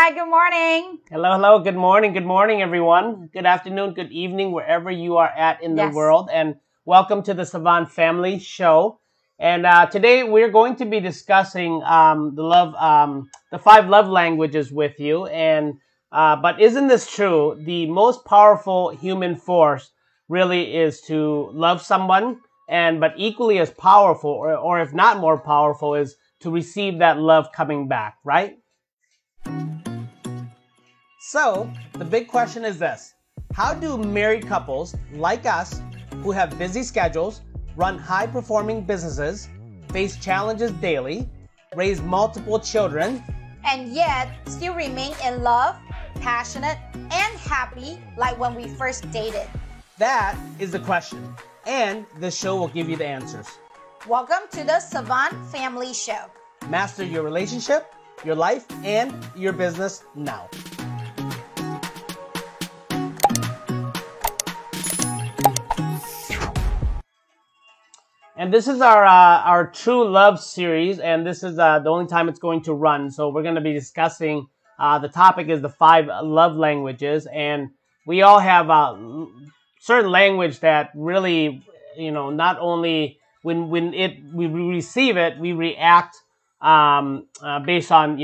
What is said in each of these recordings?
Hi, good morning. Hello, hello. Good morning, everyone. Good afternoon, good evening, wherever you are at in the Yes. world. And welcome to the Savanh Family Show. And today we're going to be discussing the five love languages with you. And but isn't this true? The most powerful human force really is to love someone, and but equally as powerful, or if not more powerful, is to receive that love coming back, right? So, the big question is this: how do married couples like us, who have busy schedules, run high performing businesses, face challenges daily, raise multiple children, And yet, still remain in love, passionate, and happy like when we first dated. that is the question. And this show will give you the answers. Welcome to the Savant Family Show. Master your relationship, your life, and your business now. And this is our True Love series, and this is the only time it's going to run. So we're going to be discussing, the topic is the five love languages, and we all have a certain language that really, not only we receive it, we react based on,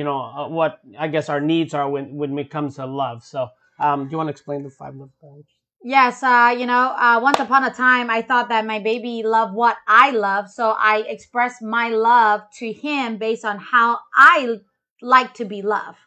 what I guess our needs are when it comes to love. So do you want to explain the five love languages? Yes, once upon a time, I thought that my baby loved what I love. So I expressed my love to him based on how I like to be loved.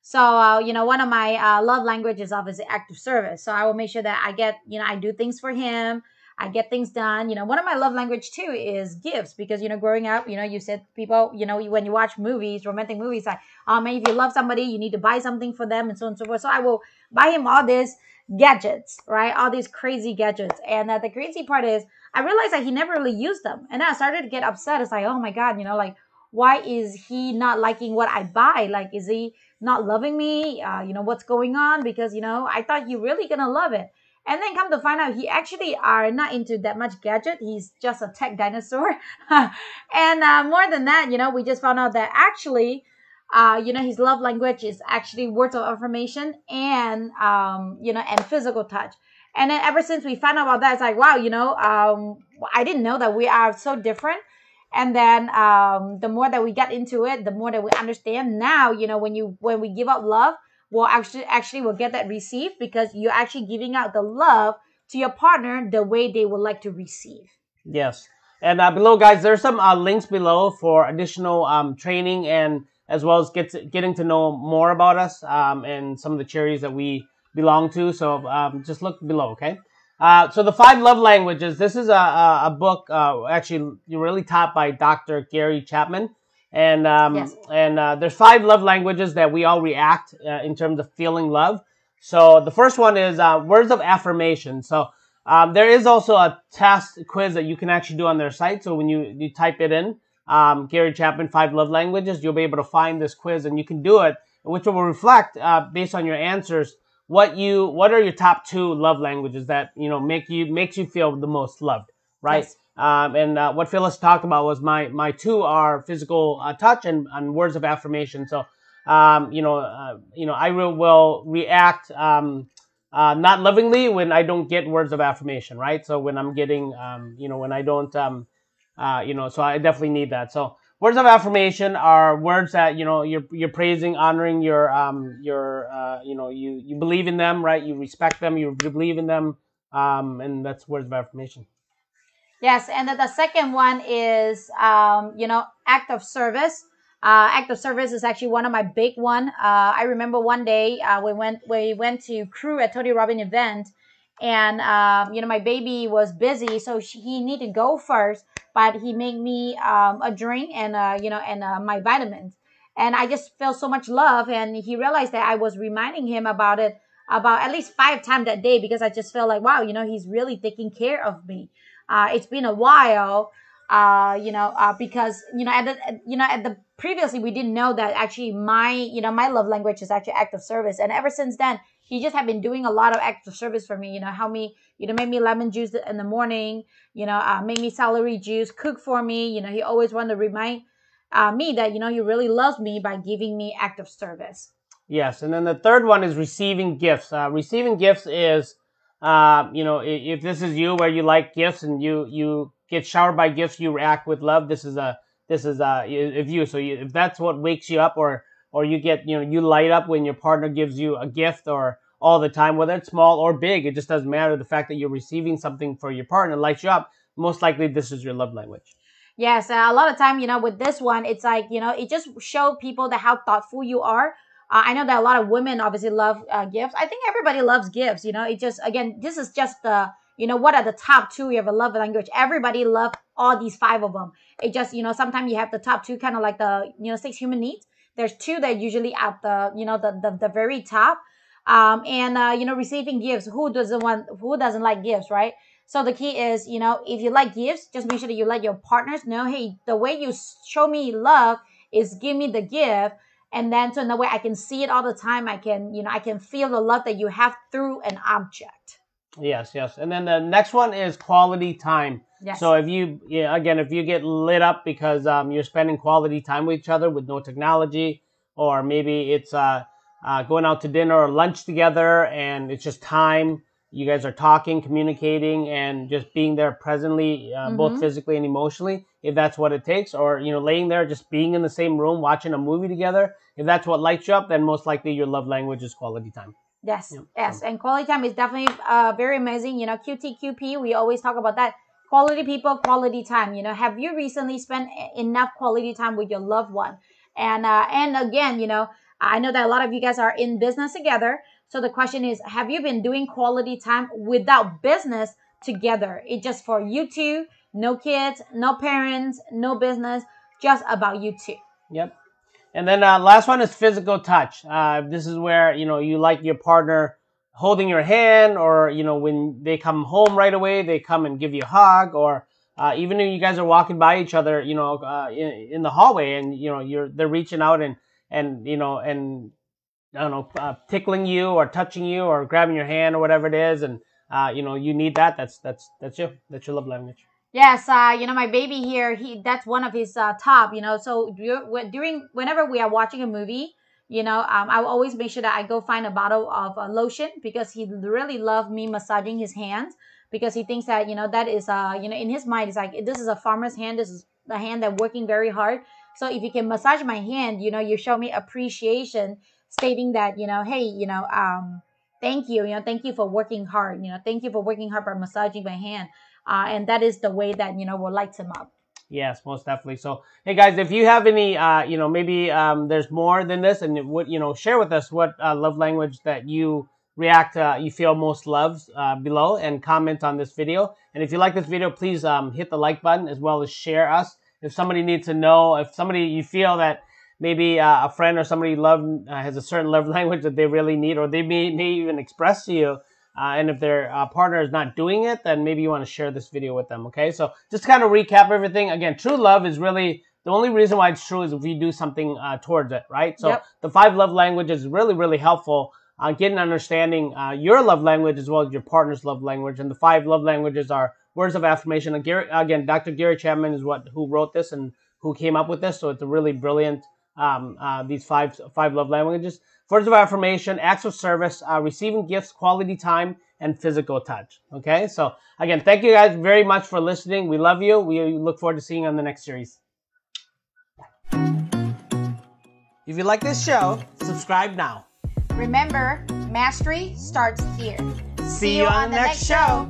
So, one of my love languages is obviously active service. So I will make sure that I do things for him. I get things done. One of my love language too is gifts because, growing up, you said people, when you watch movies, romantic movies, like, oh man, if you love somebody, you need to buy something for them and so on and so forth. So I will buy him all these gadgets, right? All these crazy gadgets. And the crazy part is I realized that he never really used them. And then I started to get upset. It's like, oh my God, like, why is he not liking what I buy? Like, is he not loving me? What's going on? Because, I thought you really gonna love it. And then come to find out he actually are not into that much gadget. He's just a tech dinosaur. And more than that, we just found out that actually, his love language is actually words of affirmation and, and physical touch. And then ever since we found out about that, it's like, wow, I didn't know that we are so different. And then the more that we get into it, the more that we understand now, when we give out love, we'll actually will get that received because you're actually giving out the love to your partner the way they would like to receive. Yes. And below, guys, there's some links below for additional training and as well as getting to know more about us and some of the charities that we belong to. So just look below, okay? So the five love languages. This is a book actually really taught by Dr. Gary Chapman. And Yes. There's five love languages that we all react in terms of feeling love. So the first one is words of affirmation. So there is also a test quiz that you can actually do on their site. So when you type it in, Gary Chapman, five love languages, you'll be able to find this quiz and you can do it, which will reflect based on your answers what are your top two love languages that makes you feel the most loved, right? Yes. What Phyllis talked about was my two are physical touch and words of affirmation. So I will react not lovingly when I don't get words of affirmation, right? So when I'm getting, when I don't, so I definitely need that. So words of affirmation are words that, you're praising, honoring you believe in them, right? You respect them, you believe in them. And that's words of affirmation. Yes, and then the second one is, act of service. Act of service is actually one of my big one. I remember one day we went to crew at Tony Robbins event, and my baby was busy, so he needed to go first. But he made me a drink and my vitamins, and I just felt so much love. And he realized that I was reminding him about it about at least 5 times that day because I just felt like, wow, he's really taking care of me. It's been a while, because at the previously we didn't know that actually my love language is actually act of service, and ever since then he just have been doing a lot of act of service for me. Help me, make me lemon juice in the morning, make me celery juice, cook for me. He always wanted to remind me that he really loves me by giving me act of service. Yes, and then the third one is receiving gifts. Receiving gifts is, if this is you where you like gifts and you get showered by gifts, you react with love. If you if that's what wakes you up, or you get you light up when your partner gives you a gift, or all the time, whether it's small or big, it just doesn't matter. The fact that you're receiving something for your partner lights you up. Most likely, this is your love language. Yes, a lot of time, with this one, it's like, it just show people that how thoughtful you are. I know that a lot of women obviously love gifts. I think everybody loves gifts. It just, again, this is just the, what are the top two of a love language? Everybody love all these five of them. It just, sometimes you have the top two, kind of like the, 6 human needs. There's two that usually at the, the very top. Receiving gifts. Who doesn't like gifts, right? So the key is, if you like gifts, just make sure that you let your partners know, hey, the way you show me love is give me the gift. And then so in that way I can see it all the time. I can feel the love that you have through an object. Yes. And then the next one is quality time. Yes. So if you get lit up because you're spending quality time with each other with no technology, or maybe it's going out to dinner or lunch together and it's just time. You guys are talking, communicating, and just being there presently, both physically and emotionally, if that's what it takes. Or, laying there, just being in the same room, watching a movie together. If that's what lights you up, then most likely your love language is quality time. Yes, yes. And quality time is definitely very amazing. QTQP, we always talk about that. Quality people, quality time. Have you recently spent enough quality time with your loved one? And again, I know that a lot of you guys are in business together. So the question is, have you been doing quality time without business together? It's just for you two, no kids, no parents, no business, just about you two. Yep. And then last one is physical touch. This is where, you like your partner holding your hand, or, when they come home right away, they come and give you a hug, or even if you guys are walking by each other, in the hallway, and, they're reaching out and I don't know, tickling you or touching you or grabbing your hand or whatever it is, and you need that. That's your love language. Yes, my baby here, that's one of his top. So whenever we are watching a movie, I will always make sure that I go find a bottle of lotion, because he really loves me massaging his hands, because he thinks that that is in his mind, it's like, this is a farmer's hand. This is the hand that working very hard. So if you can massage my hand, you show me appreciation, stating that, hey, thank you, thank you for working hard, thank you for working hard by massaging my hand. And that is the way that, will light them up. Yes, most definitely. So, hey guys, if you have any, maybe there's more than this, and share with us what love language that you you feel most loves below, and comment on this video. And if you like this video, please hit the like button, as well as share us. If somebody needs to know, if somebody you feel that maybe a friend or somebody you love has a certain love language that they really need, or they may even express to you, and if their partner is not doing it, then maybe you want to share this video with them, okay? So just to kind of recap everything, again, true love is really, the only reason why it's true is if you do something towards it, right? So the 5 love languages is really, really helpful on getting understanding your love language as well as your partner's love language. And the 5 love languages are words of affirmation. Again, Dr. Gary Chapman is who wrote this and who came up with this, so it's a really brilliant, these five love languages. Words of affirmation, acts of service, receiving gifts, quality time, and physical touch. Okay, so again, thank you guys very much for listening. We love you. We look forward to seeing you on the next series. If you like this show, subscribe now. Remember, mastery starts here. See you on the next show.